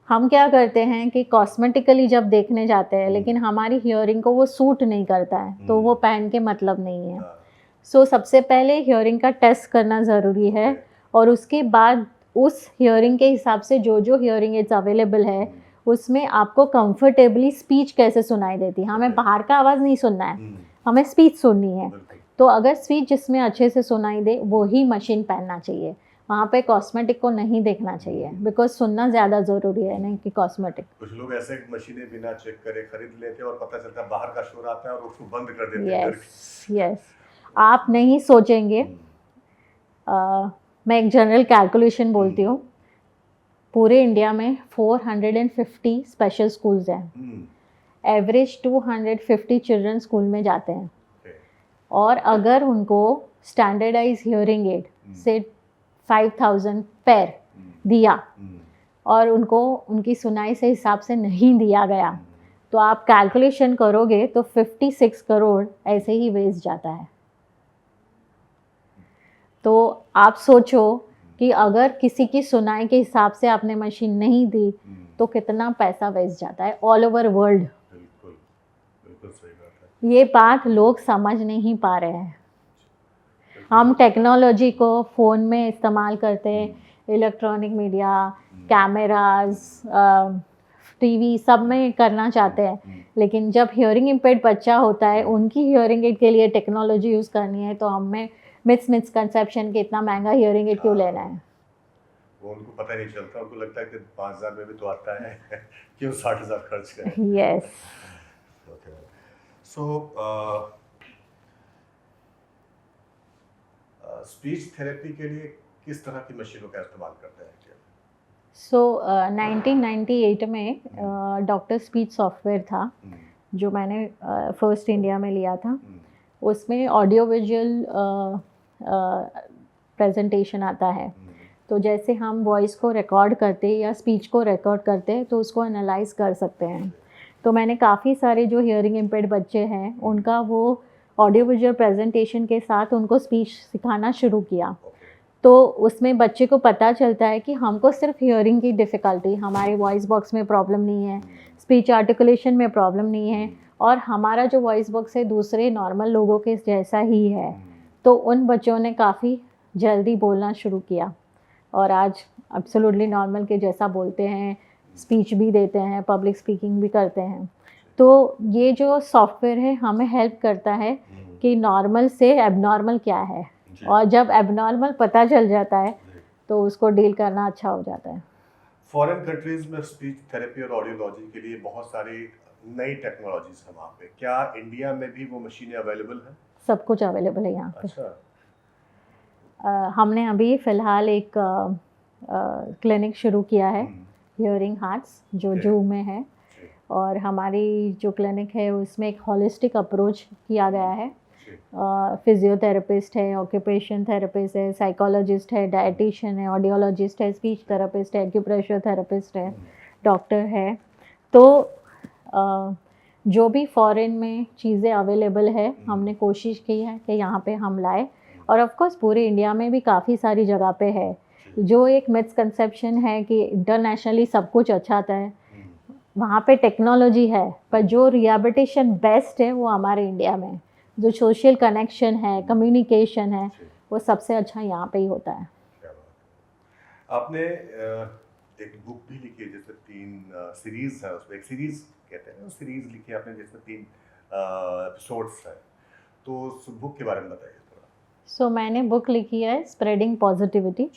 हम क्या करते हैं कि कॉस्मेटिकली जब देखने जाते हैं लेकिन हमारी हियरिंग को वो सूट नहीं करता है, तो वो पहन के मतलब नहीं है। सो सबसे पहले हियरिंग का टेस्ट करना ज़रूरी है और उसके बाद उस हियरिंग के हिसाब से जो जो हियरिंग एड्स अवेलेबल है उसमें आपको कंफर्टेबली स्पीच कैसे सुनाई देती है। हमें बाहर का आवाज़ नहीं सुनना है, हमें स्पीच सुननी है। तो अगर स्पीच जिसमें अच्छे से सुनाई दे वो ही मशीन पहनना चाहिए, वहाँ पे कॉस्मेटिक को नहीं देखना चाहिए, बिकॉज सुनना ज़्यादा ज़रूरी है नहीं कि कॉस्मेटिक। कुछ लोग ऐसे मशीनें बिना चेक करे खरीद लेते हैं और पता चलता है बाहर का शोर आता है और उसको बंद कर देते हैं। यस, आप नहीं सोचेंगे। मैं एक जनरल कैलकुलेशन बोलती हूँ, पूरे इंडिया में 450 स्पेशल स्कूल्स हैं, एवरेज 250 चिल्ड्रन स्कूल में जाते हैं। और अगर उनको स्टैंडर्डाइज हियरिंग एड से 5000 पेयर दिया और उनको उनकी सुनाई से हिसाब से नहीं दिया गया, तो आप कैलकुलेशन करोगे तो 56 करोड़ ऐसे ही वेस्ट जाता है। तो आप सोचो कि अगर किसी की सुनाई के हिसाब से आपने मशीन नहीं दी तो कितना पैसा वेस्ट जाता है ऑल ओवर वर्ल्ड। बिल्कुल सही बात है। ये बात लोग समझ नहीं पा रहे हैं। हम टेक्नोलॉजी को फ़ोन में इस्तेमाल करते हैं, इलेक्ट्रॉनिक मीडिया, कैमराज, टीवी सब में करना चाहते हैं, लेकिन जब हियरिंग इम्पेयर्ड बच्चा होता है उनकी हियरिंग एड के लिए टेक्नोलॉजी यूज़ करनी है, तो हमें मिसकंसेप्शन कि इतना महंगा हियरिंग एड क्यों लेना है। वो उनको पता नहीं चलता, उनको लगता है कि 5,000 में भी तो आता है क्यों 60,000 खर्च करें। यस। सो स्पीच थेरेपी के लिए किस तरह की मशीनों का इस्तेमाल करते हैं क्या? सो 1998 में डॉक्टर स्पीच सॉफ्टवेयर था जो मैंने फर्स्ट इंडिया में लिया था। उसमें ऑडियो विजुअल प्रेजेंटेशन आता है। तो जैसे हम वॉइस को रिकॉर्ड करते या स्पीच को रिकॉर्ड करते हैं तो उसको एनालाइज कर सकते हैं। तो मैंने काफ़ी सारे जो हियरिंग इम्पेयर्ड बच्चे हैं उनका वो ऑडियो विजुअल प्रेजेंटेशन के साथ उनको स्पीच सिखाना शुरू किया। तो उसमें बच्चे को पता चलता है कि हमको सिर्फ हियरिंग की डिफ़िकल्टी, हमारे वॉइस बॉक्स में प्रॉब्लम नहीं है, स्पीच आर्टिकुलेशन में प्रॉब्लम नहीं है और हमारा जो वॉइस बॉक्स है दूसरे नॉर्मल लोगों के जैसा ही है। तो उन बच्चों ने काफ़ी जल्दी बोलना शुरू किया और आज एब्सोल्युटली नॉर्मल के जैसा बोलते हैं, स्पीच भी देते हैं, पब्लिक स्पीकिंग भी करते हैं। तो ये जो सॉफ्टवेयर है हमें हेल्प करता है कि नॉर्मल से एबनॉर्मल क्या है और जब एबनॉर्मल पता चल जाता है तो उसको डील करना अच्छा हो जाता है। फॉरेन कंट्रीज में स्पीच थेरेपी और ऑडियोलॉजी के लिए बहुत सारी नई टेक्नोलॉजीज है वहाँ पे, क्या इंडिया में भी वो मशीनें अवेलेबल हैं? सब कुछ अवेलेबल है यहाँ पे। अच्छा। हमने अभी फ़िलहाल एक क्लिनिक शुरू किया है हियरिंग हार्ट्स जो जू में है और हमारी जो क्लिनिक है उसमें एक हॉलिस्टिक अप्रोच किया गया है। फिजियोथेरेपिस्ट है, ऑक्यूपेशन थेरेपिस्ट है, साइकोलॉजिस्ट है, डाइटिशियन है, ऑडियोलॉजिस्ट है, स्पीच थेरेपिस्ट है, एक्यूप्रेशर थेरेपिस्ट है, डॉक्टर है। तो जो भी फॉरेन में चीज़ें अवेलेबल है हमने कोशिश की है कि यहाँ पे हम लाए और ऑफ कोर्स पूरे इंडिया में भी काफ़ी सारी जगह पे है। जो एक मिसकंसेप्शन है कि इंटरनेशनली सब कुछ अच्छा आता है, वहाँ पे टेक्नोलॉजी है पर जो रिहैबिलिटेशन बेस्ट है वो हमारे इंडिया में, जो सोशल कनेक्शन है, कम्युनिकेशन है, वो सबसे अच्छा यहाँ पे ही होता है। आपने एक बुक भी लिखी है जिसमें 3 सीरीज है, उसमें एक सीरीज कहते हैं ना, सीरीज लिखी है आपने जिसमें 3 एपिसोड्स हैं, तो उस बुक के बारे में बताइए थोड़ा। मैंने बुक लिखी है स्प्रेडिंग पॉजिटिविटी।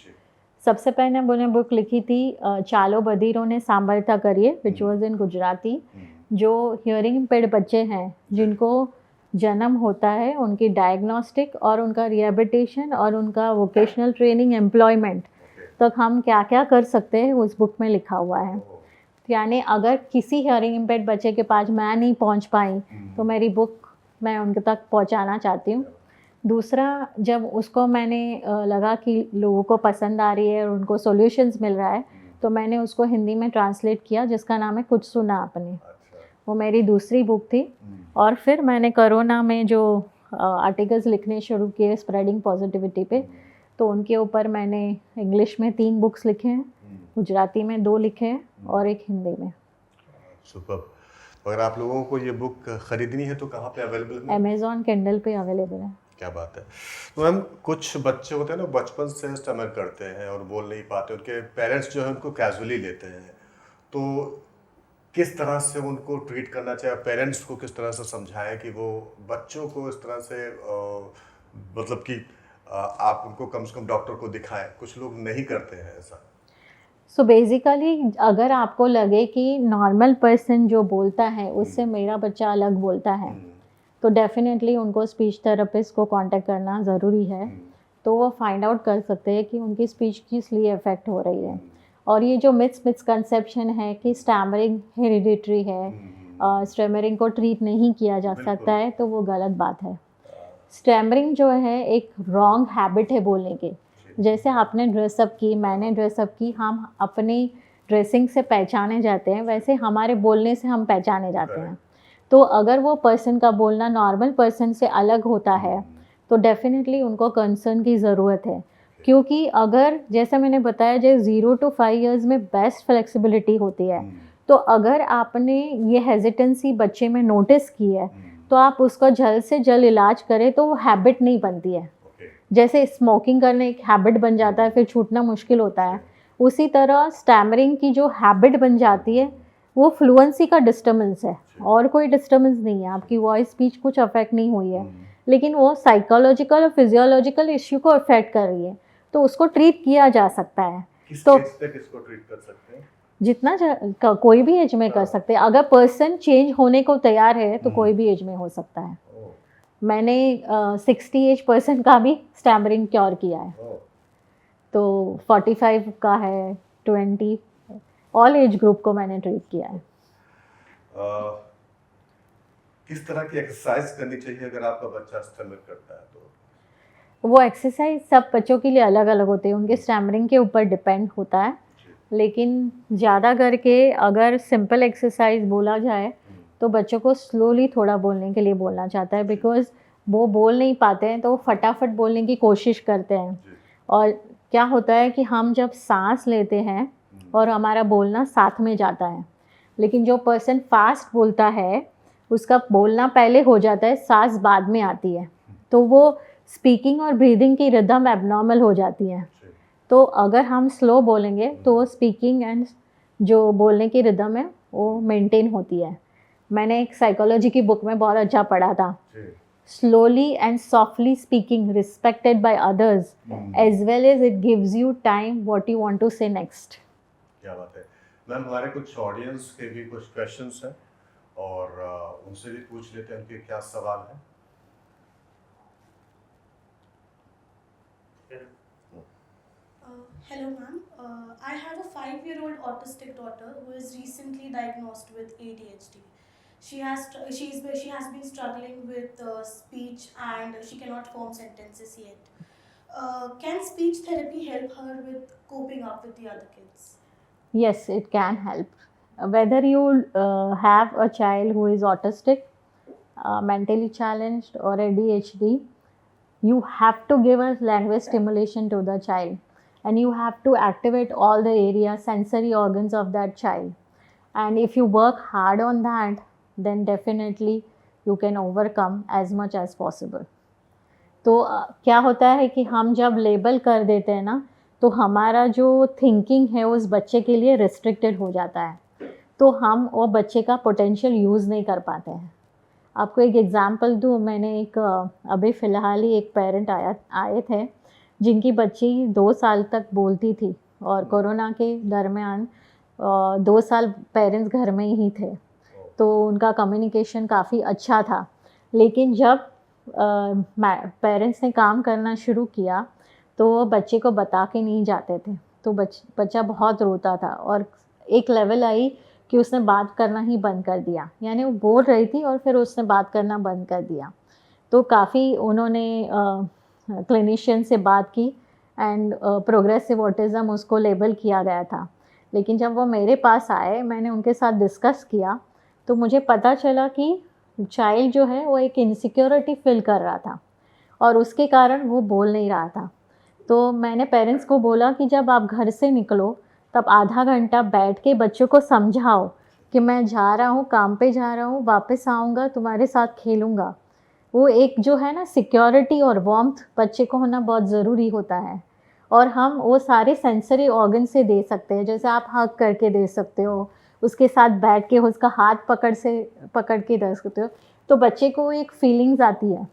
सबसे पहले मैंने बुक लिखी थी चालो बधीरो ने सांभळता करिए विच वॉज इन गुजराती। जो हियरिंग इम्पेयर्ड बच्चे हैं जिनको जन्म होता है उनकी डायग्नोस्टिक और उनका रिहैबिलिटेशन और उनका वोकेशनल ट्रेनिंग एम्प्लॉयमेंट तक हम क्या क्या कर सकते हैं उस बुक में लिखा हुआ है। यानी अगर किसी हियरिंग इम्पेयर्ड बच्चे के पास मैं नहीं पहुंच पाई तो मेरी बुक मैं उनके तक पहुंचाना चाहती हूँ। दूसरा, जब उसको मैंने लगा कि लोगों को पसंद आ रही है और उनको सॉल्यूशंस मिल रहा है तो मैंने उसको हिंदी में ट्रांसलेट किया जिसका नाम है कुछ सुना आपने। वो मेरी दूसरी बुक थी। और फिर मैंने कोरोना में जो आर्टिकल्स लिखने शुरू किए स्प्रेडिंग पॉजिटिविटी पे, तो उनके ऊपर मैंने इंग्लिश में 3 बुक्स लिखे हैं, गुजराती में 2 लिखे हैं और एक हिंदी में। सुपर। अगर आप लोगों को ये बुक खरीदनी है तो कहाँ पे अवेलेबल है? अमेज़ॉन किंडल पे अवेलेबल है। क्या बात है। तो मैम कुछ बच्चे होते हैं ना बचपन से स्टमर करते हैं और बोल नहीं पाते, उनके पेरेंट्स जो है उनको कैजुअली लेते हैं, तो किस तरह से उनको ट्रीट करना चाहिए, पेरेंट्स को किस तरह से समझाएं कि वो बच्चों को इस तरह से मतलब कि आप उनको कम से कम डॉक्टर को दिखाएं? कुछ लोग नहीं करते हैं ऐसा। सो बेसिकली अगर आपको लगे कि नॉर्मल पर्सन जो बोलता है उससे मेरा बच्चा अलग बोलता है तो डेफिनेटली उनको स्पीच थेरेपिस्ट को कांटेक्ट करना ज़रूरी है। तो वो फाइंड आउट कर सकते हैं कि उनकी स्पीच किस लिए इफ़ेक्ट हो रही है। और ये जो मिसकंसेप्शन है कि स्टैमरिंग हेरिडिटरी है, स्टैमरिंग को ट्रीट नहीं किया जा सकता है, तो वो गलत बात है। स्टैमरिंग जो है एक रॉन्ग हैबिट है बोलने की। जैसे आपने ड्रेसअप की, मैंने ड्रेसअप की, हम अपनी ड्रेसिंग से पहचाने जाते हैं, वैसे हमारे बोलने से हम पहचाने जाते हैं। तो अगर वो पर्सन का बोलना नॉर्मल पर्सन से अलग होता है तो डेफिनेटली उनको कंसर्न की ज़रूरत है। क्योंकि अगर जैसे मैंने बताया जो 0 to 5 इयर्स में बेस्ट फ्लेक्सिबिलिटी होती है, तो अगर आपने ये हेजिटेंसी बच्चे में नोटिस की है तो आप उसका जल्द से जल्द इलाज करें तो वो हैबिट नहीं बनती है। जैसे स्मोकिंग करने एक हैबिट बन जाता है फिर छूटना मुश्किल होता है, उसी तरह स्टैमरिंग की जो हैबिट बन जाती है वो फ्लुएंसी का डिस्टर्बेंस है और कोई डिस्टर्बेंस नहीं है। आपकी वॉइस स्पीच कुछ अफेक्ट नहीं हुई है, लेकिन वो साइकोलॉजिकल और फिजियोलॉजिकल इश्यू को अफेक्ट कर रही है, तो उसको ट्रीट किया जा सकता है। किस तो एज तक इसको ट्रीट कर सकते हैं? जितना कोई भी एज में कर सकते हैं, अगर पर्सन चेंज होने को तैयार है तो कोई भी एज में हो सकता है। ओह, मैंने 60 एज पर्सन का भी स्टैमरिंग क्योर किया है, ओह, तो 45 का है, 20, ऑल एज ग्रुप को मैंने ट्रीट किया है। अ, किस तरह की एक्सरसाइज करनी चाहिए अगर आपका बच्चा स्टमर करता है तो? वो एक्सरसाइज सब बच्चों के लिए अलग अलग होते हैं, उनके स्टैमरिंग के ऊपर डिपेंड होता है। जी, लेकिन ज़्यादा करके अगर सिंपल एक्सरसाइज बोला जाए तो बच्चों को स्लोली थोड़ा बोलने के लिए बोलना चाहता है, बिकॉज़ वो बोल नहीं पाते हैं तो वो फटाफट बोलने की कोशिश करते हैं। जी, और क्या होता है कि हम जब सांस लेते हैं और हमारा बोलना साथ में जाता है, लेकिन जो पर्सन फास्ट बोलता है उसका बोलना पहले हो जाता है, सांस बाद में आती है, तो वो स्पीकिंग और ब्रीदिंग की रिदम एबनॉर्मल हो जाती है। जी, तो अगर हम स्लो बोलेंगे तो स्पीकिंग एंड जो बोलने की रिदम है वो मेंटेन होती है। मैंने एक साइकोलॉजी की बुक में बहुत अच्छा पढ़ा था, जी, slowly and softly speaking respected by others, as well as it gives you time what you want to say next. क्या बात है। मैम, हमारे कुछ ऑडियंस के भी कुछ क्वेश्चंस हैं और उनसे भी पूछ लेते हैं उनके क्या सवाल हैं। Hello, ma'am. I have a 5-year-old autistic daughter who is recently diagnosed with ADHD. She has been struggling with speech and she cannot form sentences yet. Can speech therapy help her with coping up with the other kids? Yes, it can help. Whether you have a child who is autistic, mentally challenged, or ADHD, you have to give a language stimulation to the child, and you have to activate all the areas, sensory organs of that child. And if you work hard on that, then definitely you can overcome as much as possible. तो क्या होता है कि हम जब label कर देते हैं ना, तो हमारा जो थिंकिंग है उस बच्चे के लिए रिस्ट्रिक्टेड हो जाता है, तो हम वो बच्चे का पोटेंशियल यूज़ नहीं कर पाते हैं। आपको एक एग्ज़ाम्पल दूँ, मैंने एक अभी फ़िलहाल ही एक पेरेंट आए थे जिनकी बच्ची 2 साल तक बोलती थी, और कोरोना के दरमियान 2 साल पेरेंट्स घर में ही थे, तो उनका कम्युनिकेशन काफ़ी अच्छा था। लेकिन जब पेरेंट्स ने काम करना शुरू किया तो वो बच्चे को बता के नहीं जाते थे, तो बच्चा बहुत रोता था, और एक लेवल आई कि उसने बात करना ही बंद कर दिया, यानी वो बोल रही थी और फिर उसने बात करना बंद कर दिया। तो काफ़ी उन्होंने क्लिनिशियन से बात की एंड प्रोग्रेसिव ऑटिज़म उसको लेबल किया गया था। लेकिन जब वो मेरे पास आए, मैंने उनके साथ डिस्कस किया, तो मुझे पता चला कि चाइल्ड जो है वो एक इनसिक्योरिटी फील कर रहा था और उसके कारण वो बोल नहीं रहा था। तो मैंने पेरेंट्स को बोला कि जब आप घर से निकलो तब आधा घंटा बैठ के बच्चों को समझाओ कि मैं जा रहा हूँ, काम पे जा रहा हूँ, वापस आऊँगा, तुम्हारे साथ खेलूँगा। वो एक जो है ना सिक्योरिटी और वार्मथ बच्चे को होना बहुत ज़रूरी होता है, और हम वो सारे सेंसरी ऑर्गन से दे सकते हैं, जैसे आप हग करके दे सकते हो, उसके साथ बैठ के उसका हाथ पकड़ के दे सकते हो, तो बच्चे को एक फीलिंग्स आती है,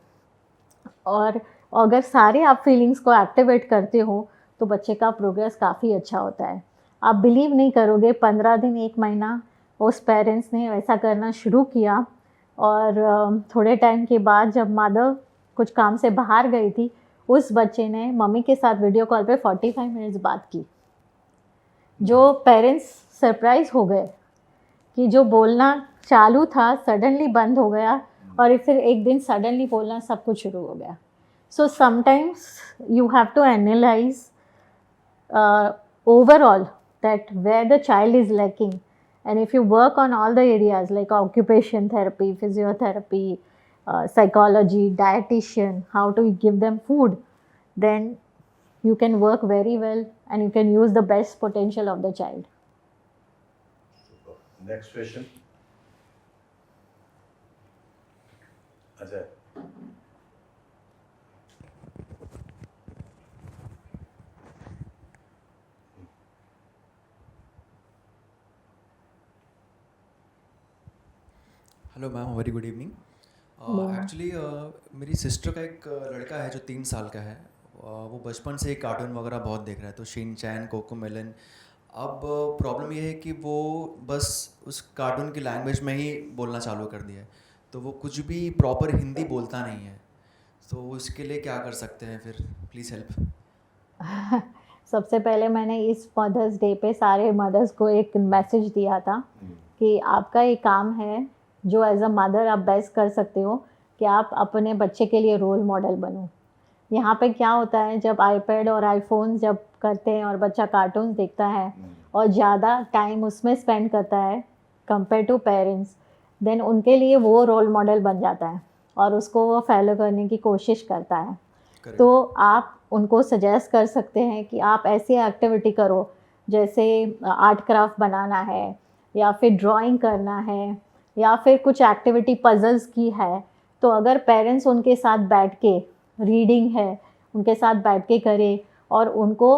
और अगर सारे आप फीलिंग्स को एक्टिवेट करते हो तो बच्चे का प्रोग्रेस काफ़ी अच्छा होता है। आप बिलीव नहीं करोगे, 15 दिन 1 महीना उस पेरेंट्स ने ऐसा करना शुरू किया, और थोड़े टाइम के बाद जब मदर कुछ काम से बाहर गई थी, उस बच्चे ने मम्मी के साथ वीडियो कॉल पे 45 मिनट्स बात की। जो पेरेंट्स सरप्राइज़ हो गए कि जो बोलना चालू था सडनली बंद हो गया, और फिर एक दिन सडनली बोलना सब कुछ शुरू हो गया। So sometimes you have to analyse overall that where the child is lacking, and if you work on all the areas like occupation therapy, physiotherapy, psychology, dietitian, how to give them food, then you can work very well and you can use the best potential of the child. Next question, Ajay. Hello ma'am, very good evening. Actually मेरी sister का एक लड़का है जो 3 साल का है, वो बचपन से कार्टून वगैरह बहुत देख रहा है, तो शिन चैन, कोकोमेलन। अब प्रॉब्लम ये है कि वो बस उस कार्टून की लैंग्वेज में ही बोलना चालू कर दिया है, तो वो कुछ भी प्रॉपर हिंदी बोलता नहीं है। तो इसके लिए क्या कर सकते हैं फिर, प्लीज़ हेल्प। सबसे पहले मैंने इस मदर्स डे पे सारे मदर्स को एक मैसेज दिया था कि आपका ये काम है जो एज अ मदर आप बेस्ट कर सकते हो कि आप अपने बच्चे के लिए रोल मॉडल बनो। यहाँ पे क्या होता है, जब आईपैड और आईफोन जब करते हैं और बच्चा कार्टून देखता है और ज़्यादा टाइम उसमें स्पेंड करता है कंपेयर टू पेरेंट्स, देन उनके लिए वो रोल मॉडल बन जाता है और उसको वो फॉलो करने की कोशिश करता है। तो आप उनको सजेस्ट कर सकते हैं कि आप ऐसी एक्टिविटी करो जैसे आर्ट क्राफ्ट बनाना है या फिर ड्राइंग करना है या फिर कुछ एक्टिविटी पजल्स की है। तो अगर पेरेंट्स उनके साथ बैठ के, रीडिंग है उनके साथ बैठ के करे और उनको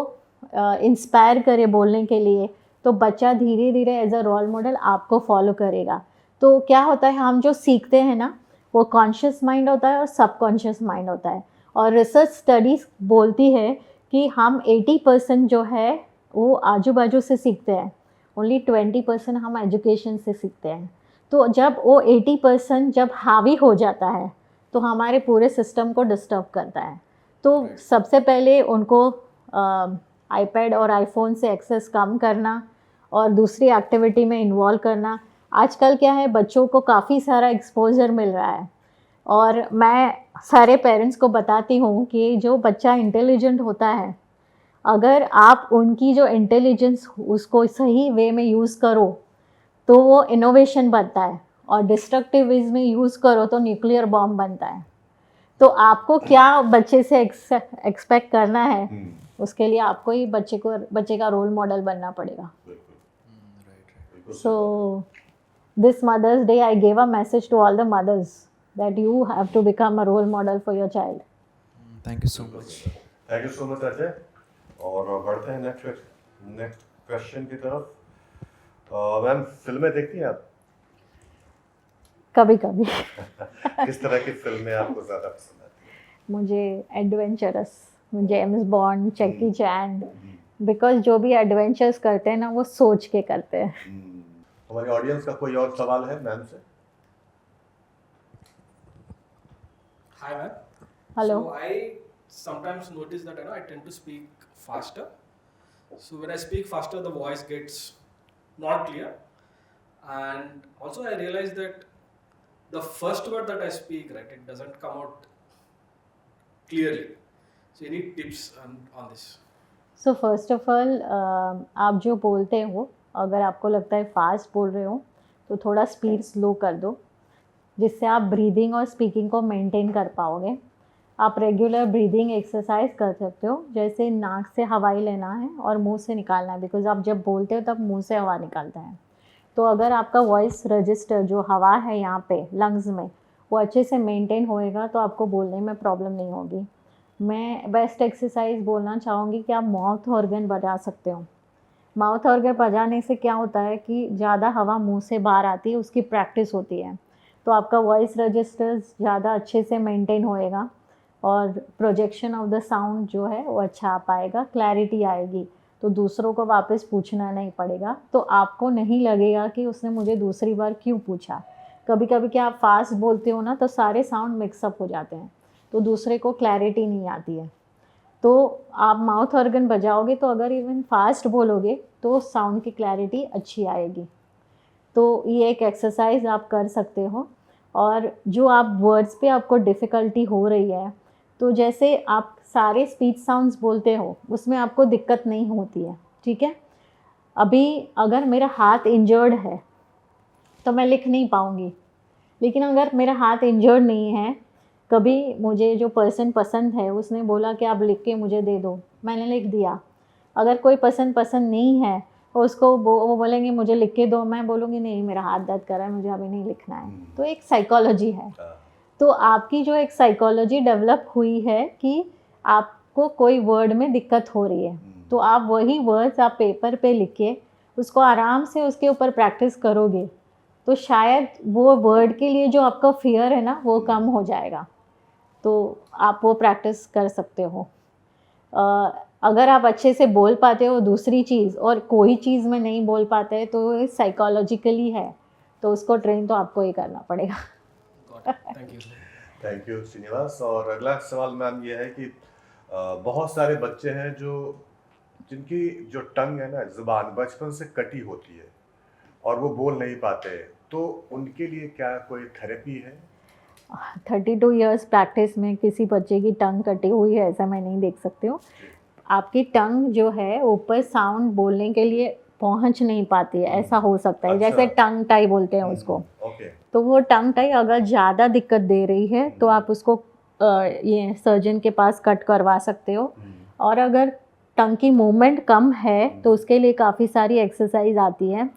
इंस्पायर करे बोलने के लिए, तो बच्चा धीरे धीरे एज अ रोल मॉडल आपको फॉलो करेगा। तो क्या होता है, हम जो सीखते हैं ना वो कॉन्शियस माइंड होता है और सबकॉन्शियस माइंड होता है। और रिसर्च स्टडीज़ बोलती है कि हम 80% जो है वो आजू बाजू से सीखते हैं, ओनली 20% हम एजुकेशन से सीखते हैं। तो जब वो 80% जब हावी हो जाता है तो हमारे पूरे सिस्टम को डिस्टर्ब करता है। तो सबसे पहले उनको आईपैड और आईफोन से एक्सेस कम करना और दूसरी एक्टिविटी में इन्वॉल्व करना। आजकल क्या है, बच्चों को काफ़ी सारा एक्सपोजर मिल रहा है और मैं सारे पेरेंट्स को बताती हूँ कि जो बच्चा इंटेलिजेंट होता है, अगर आप उनकी जो इंटेलिजेंस उसको सही वे में यूज़ करो तो वो इनोवेशन बनता है और डिस्ट्रक्टिव वेज में यूज़ करो तो न्यूक्लियर बॉम्ब बनता है। तो आपको क्या बच्चे से एक्सपेक्ट करना है, उसके लिए आपको ही बच्चे का रोल मॉडल बनना पड़ेगा। So this Mother's Day I gave a message to all the mothers that you have to become a role model for your child. Thank you so much. Thank you so much Ajay. और बढ़ते हैं next question की तरफ। Ma'am, फिल्में देखती हैं आप? कभी कभी किस तरह की फिल्में आपको ज़्यादा पसंद आती हैं? मुझे adventurous, James bond, Jackie chain, because जो भी एडवेंचर्स करते हैं ना वो सोच के करते हैं। हमारी ऑडियंस का कोई और सवाल है मैम से? Hi, ma'am. Hello. So I sometimes notice that I tend to speak faster. So when I speak faster, the voice gets not clear, and also I realize that the first word that I speak, it doesn't come out clearly. So any tips on this? So first of all, आप जो बोलते हो अगर आपको लगता है fast बोल रहे हो तो थोड़ा स्पीड स्लो कर दो, जिससे आप ब्रीदिंग और स्पीकिंग को मेंटेन कर पाओगे। आप रेगुलर ब्रीदिंग एक्सरसाइज कर सकते हो, जैसे नाक से हवाई लेना है और मुंह से निकालना है, बिकॉज आप जब बोलते हो तब मुंह से हवा निकालता है। तो अगर आपका वॉइस रजिस्टर जो हवा है यहाँ पे लंग्स में वो अच्छे से मेंटेन होएगा तो आपको बोलने में प्रॉब्लम नहीं होगी। मैं बेस्ट एक्सरसाइज बोलना चाहूँगी कि आप माउथ ऑर्गन बजा सकते हो। माउथ ऑर्गन बजाने से क्या होता है कि ज़्यादा हवा मुंह से बाहर आती है, उसकी प्रैक्टिस होती है, तो आपका वॉइस रजिस्टर्स ज़्यादा अच्छे से मेंटेन होएगा और प्रोजेक्शन ऑफ द साउंड जो है वो अच्छा आ पाएगा, क्लैरिटी आएगी, तो दूसरों को वापस पूछना नहीं पड़ेगा। तो आपको नहीं लगेगा कि उसने मुझे दूसरी बार क्यों पूछा। कभी कभी क्या आप फास्ट बोलते हो ना तो सारे साउंड मिक्सअप हो जाते हैं, तो दूसरे को क्लैरिटी नहीं आती है। तो आप माउथ ऑर्गन बजाओगे तो अगर इवन फास्ट बोलोगे तो साउंड की क्लैरिटी अच्छी आएगी। तो ये एक एक्सरसाइज आप कर सकते हो। और जो आप वर्ड्स पे आपको डिफ़िकल्टी हो रही है, तो जैसे आप सारे स्पीच साउंड्स बोलते हो उसमें आपको दिक्कत नहीं होती है, ठीक है। अभी अगर मेरा हाथ इंजर्ड है तो मैं लिख नहीं पाऊँगी, लेकिन अगर मेरा हाथ इंजर्ड नहीं है, कभी मुझे जो पर्सन पसंद है उसने बोला कि आप लिख के मुझे दे दो, मैंने लिख दिया। अगर कोई पसंद नहीं है तो उसको वो बोलेंगे मुझे लिख के दो, मैं बोलूँगी नहीं मेरा हाथ दर्द कर रहा है, मुझे अभी नहीं लिखना है। तो एक साइकोलॉजी है। तो आपकी जो एक साइकोलॉजी डेवलप हुई है कि आपको कोई वर्ड में दिक्कत हो रही है, तो आप वही वर्ड्स आप पेपर पे लिख के उसको आराम से उसके ऊपर प्रैक्टिस करोगे तो शायद वो वर्ड के लिए जो आपका फियर है ना वो कम हो जाएगा। तो आप वो प्रैक्टिस कर सकते हो। अगर आप अच्छे से बोल पाते हो दूसरी चीज़ और कोई चीज़ में नहीं बोल पाते तो ये साइकोलॉजिकली है, तो उसको ट्रेन तो आपको ही करना पड़ेगा। Got it. Thank you. Thank you Srinivas. और अगला सवाल मैम ये है कि बहुत सारे बच्चे हैं जो जिनकी जो टंग है ना, जुबान बचपन से कटी होती है और वो बोल नहीं पाते, तो उनके लिए क्या कोई थेरेपी है? 32 इयर्स प्रैक्टिस में किसी बच्चे की टंग कटी हुई है ऐसा मैं नहीं देख सकती हूँ। आपकी टंग जो है ऊपर साउंड बोलने के लिए पहुँच नहीं पाती है, ऐसा हो सकता है। अच्छा। जैसे टंग टाई बोलते हैं उसको, ओके। तो वो टंग टाई अगर ज़्यादा दिक्कत दे रही है तो आप उसको ये सर्जन के पास कट करवा सकते हो। और अगर टंग की मूवमेंट कम है तो उसके लिए काफ़ी सारी एक्सरसाइज आती है।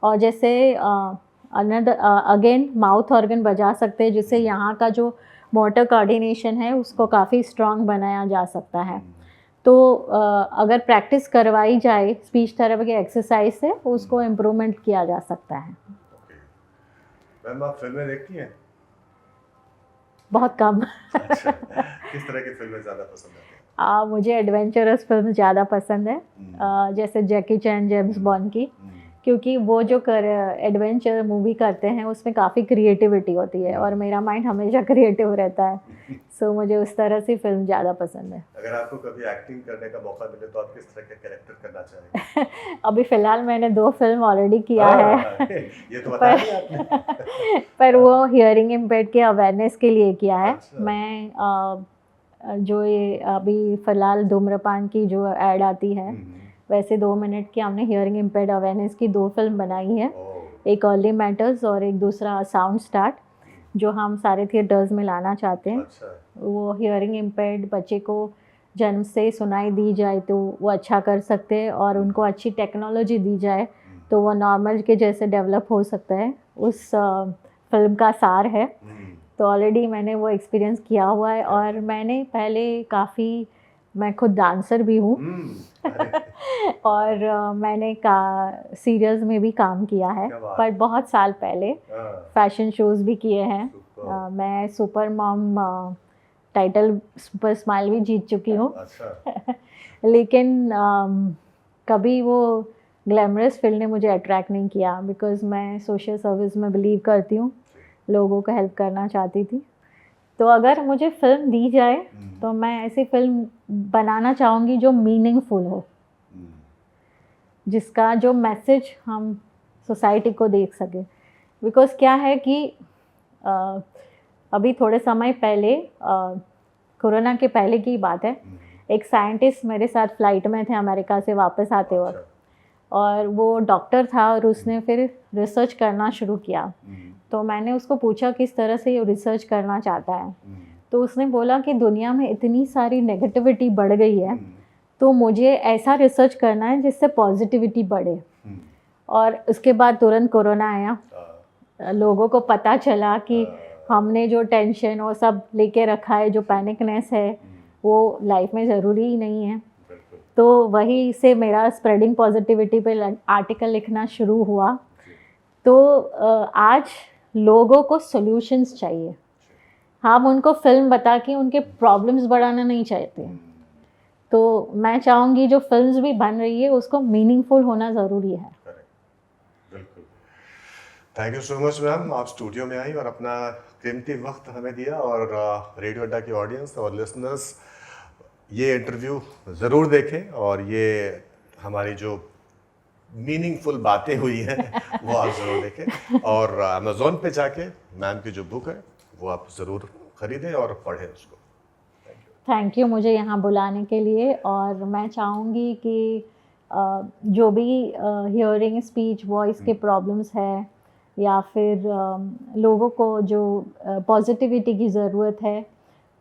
और जैसे अनदर अगेन माउथ ऑर्गन बजा सकते हैं, जिससे यहाँ का जो मोटर कोऑर्डिनेशन है उसको काफ़ी स्ट्रांग बनाया जा सकता है। तो अगर प्रैक्टिस करवाई जाए स्पीच थेरेपी के एक्सरसाइज से उसको इम्प्रूवमेंट किया जा सकता है। मैम आप फिल्में देखती हैं? बहुत कम। अच्छा। किस तरह की फिल्में ज़्यादा पसंद आती हैं? मुझे एडवेंचरस फिल्म ज़्यादा पसंद है, जैसे जैकी चैन, जेम्स बॉन्ड की, क्योंकि वो जो एडवेंचर मूवी करते हैं उसमें काफ़ी क्रिएटिविटी होती है और मेरा माइंड हमेशा क्रिएटिव रहता है। सो मुझे उस तरह से फिल्म ज़्यादा पसंद है। अगर आपको कभी एक्टिंग करने का मौका मिले तो आप किस तरह का कैरेक्टर करना चाहेंगे? अभी फ़िलहाल मैंने 2 फिल्म ऑलरेडी किया है। ये तो बता दिया आपने। पर वो हियरिंग इम्पेयर्ड के अवेयरनेस के लिए किया है। अच्छा। मैं जो ये अभी फ़िलहाल धूम्रपान की जो ऐड आती है, वैसे 2 मिनट की हमने हियरिंग इम्पेयर्ड अवेयरनेस की 2 फिल्म बनाई है। एक अर्ली मैटर्स और एक दूसरा साउंड स्टार्ट, जो हम सारे थिएटर्स में लाना चाहते हैं। अच्छा। वो हियरिंग इम्पेयर्ड बच्चे को जन्म से सुनाई दी जाए तो वो अच्छा कर सकते हैं, और उनको अच्छी टेक्नोलॉजी दी जाए तो वो नॉर्मल के जैसे डेवलप हो सकता है। उस फिल्म का सार है। तो ऑलरेडी मैंने वो एक्सपीरियंस किया हुआ है। और मैंने पहले काफ़ी, मैं खुद डांसर भी हूँ और मैंने सीरियल्स में भी काम किया है, पर बहुत साल पहले फैशन शोज़ भी किए हैं। मैं super mom title super smile भी जीत चुकी हूँ। अच्छा। लेकिन कभी वो ग्लैमरस फील्ड ने मुझे अट्रैक्ट नहीं किया, बिकॉज़ मैं सोशल सर्विस में बिलीव करती हूँ, लोगों को हेल्प करना चाहती थी। तो अगर मुझे फ़िल्म दी जाए तो मैं ऐसी फ़िल्म बनाना चाहूँगी जो मीनिंगफुल हो, जिसका जो मैसेज हम सोसाइटी को देख सके। बिकॉज़ क्या है कि अभी थोड़े समय पहले, कोरोना के पहले की बात है, एक साइंटिस्ट मेरे साथ फ़्लाइट में थे अमेरिका से वापस आते वक्त, और वो डॉक्टर था और उसने फिर रिसर्च करना शुरू किया। तो मैंने उसको पूछा किस तरह से ये रिसर्च करना चाहता है, तो उसने बोला कि दुनिया में इतनी सारी नेगेटिविटी बढ़ गई है, तो मुझे ऐसा रिसर्च करना है जिससे पॉजिटिविटी बढ़े। और उसके बाद तुरंत कोरोना आया, लोगों को पता चला कि हमने जो टेंशन वो सब लेके रखा है, जो पैनिकनेस है, वो लाइफ में ज़रूरी ही नहीं है। तो वही से मेरा स्प्रेडिंग पॉजिटिविटी पे आर्टिकल लिखना शुरू हुआ। तो आज लोगों को सॉल्यूशंस चाहिए, हम उनको फिल्म बता के उनके प्रॉब्लम्स बढ़ाना नहीं चाहते। तो मैं चाहूँगी जो फिल्म्स भी बन रही है उसको मीनिंगफुल होना ज़रूरी है। बिल्कुल। Thank you so much ma'am, आप स्टूडियो में आई और अपना कीमती वक्त हमें दिया। और रेडियो अड्डा की ऑडियंस और लिसनर्स ये इंटरव्यू ज़रूर देखें, और ये हमारी जो मीनिंगफुल बातें हुई हैं वो आप ज़रूर देखें। और अमेज़ॉन पे जाके मैम की जो बुक है वो आप ज़रूर ख़रीदें और पढ़ें उसको। थैंक यू मुझे यहाँ बुलाने के लिए। और मैं चाहूँगी कि जो भी हियरिंग, स्पीच, वॉइस के प्रॉब्लम्स है, या फिर लोगों को जो पॉजिटिविटी की ज़रूरत है,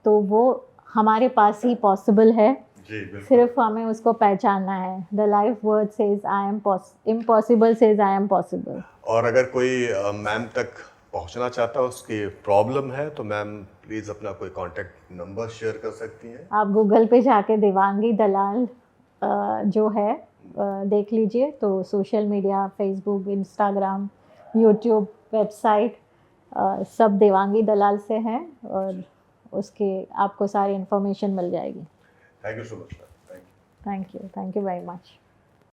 तो वो हमारे पास ही पॉसिबल है। सिर्फ हमें उसको पहचानना है। The life word says I am impossible says I am possible. और अगर कोई मैम तक पहुंचना चाहता है, उसकी प्रॉब्लम है, तो मैम प्लीज़ अपना कोई कांटेक्ट नंबर शेयर कर सकती हैं। आप गूगल पे जाके देवांगी दलाल जो है देख लीजिए, तो social media, Facebook, Instagram, YouTube, website सब देवांगी दलाल से है, और उसके आपको सारी इन्फॉर्मेशन मिल जाएगी। Thank you so much. Thank you very much.